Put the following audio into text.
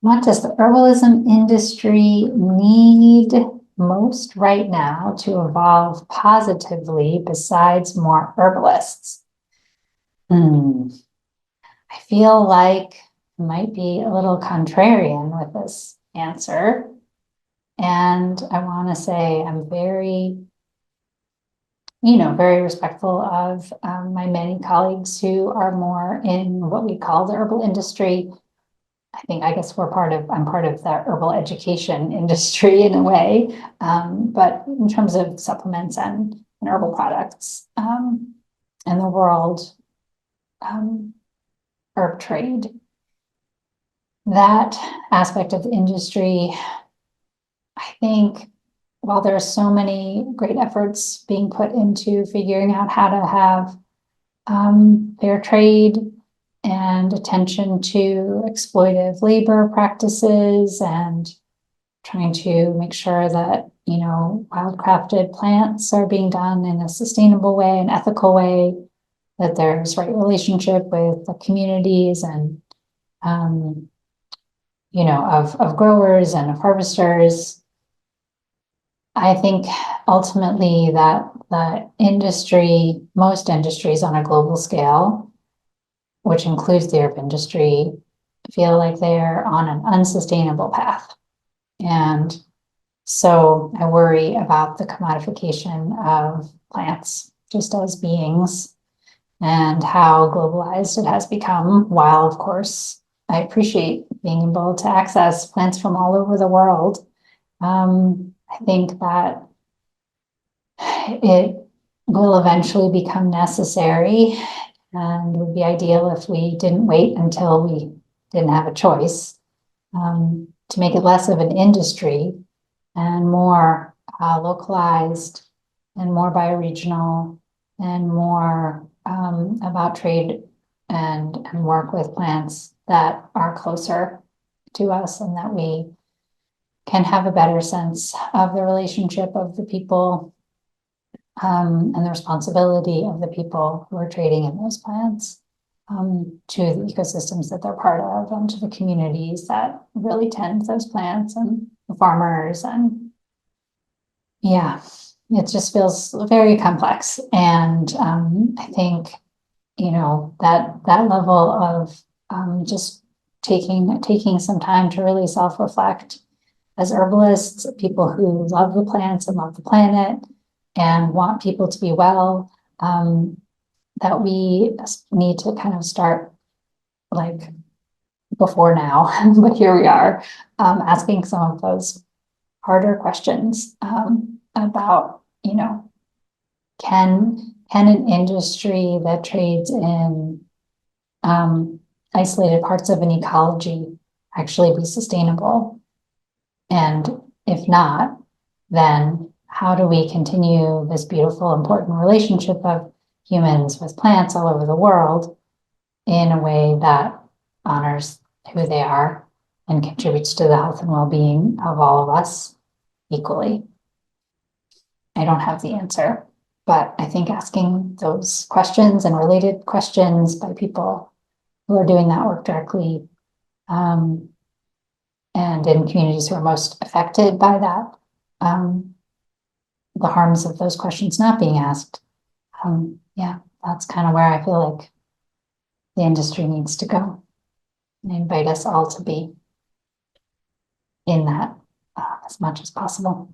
What does the herbalism industry need most right now to evolve positively besides more herbalists? I feel like I might be a little contrarian with this answer. And I want to say I'm very, very respectful of my many colleagues who are more in what we call the herbal industry. I guess I'm part of the herbal education industry in a way. But in terms of supplements and herbal products, and the world herb trade, that aspect of the industry, I think while there are so many great efforts being put into figuring out how to have fair trade and attention to exploitive labor practices and trying to make sure that, wildcrafted plants are being done in a sustainable way, an ethical way, that there's right relationship with the communities and, of growers and of harvesters. I think ultimately that the industry, most industries on a global scale, which includes the herb industry, feel like they're on an unsustainable path. And so I worry about the commodification of plants just as beings and how globalized it has become, while of course I appreciate being able to access plants from all over the world. I think that it will eventually become necessary, and it would be ideal if we didn't wait until we didn't have a choice, to make it less of an industry and more localized and more bioregional and more about trade and work with plants that are closer to us, and that we can have a better sense of the relationship of the people and the responsibility of the people who are trading in those plants to the ecosystems that they're part of, and to the communities that really tend those plants, and the farmers. And yeah, it just feels very complex. And I think, that level of just taking some time to really self-reflect as herbalists, people who love the plants and love the planet and want people to be well, that we need to kind of start like before now, but here we are, asking some of those harder questions about, can an industry that trades in isolated parts of an ecology actually be sustainable? And if not, then how do we continue this beautiful, important relationship of humans with plants all over the world in a way that honors who they are and contributes to the health and well-being of all of us equally? I don't have the answer, but I think asking those questions and related questions by people who are doing that work directly, and in communities who are most affected by that, the harms of those questions not being asked. Yeah, that's kind of where I feel like the industry needs to go. And I invite us all to be in that as much as possible.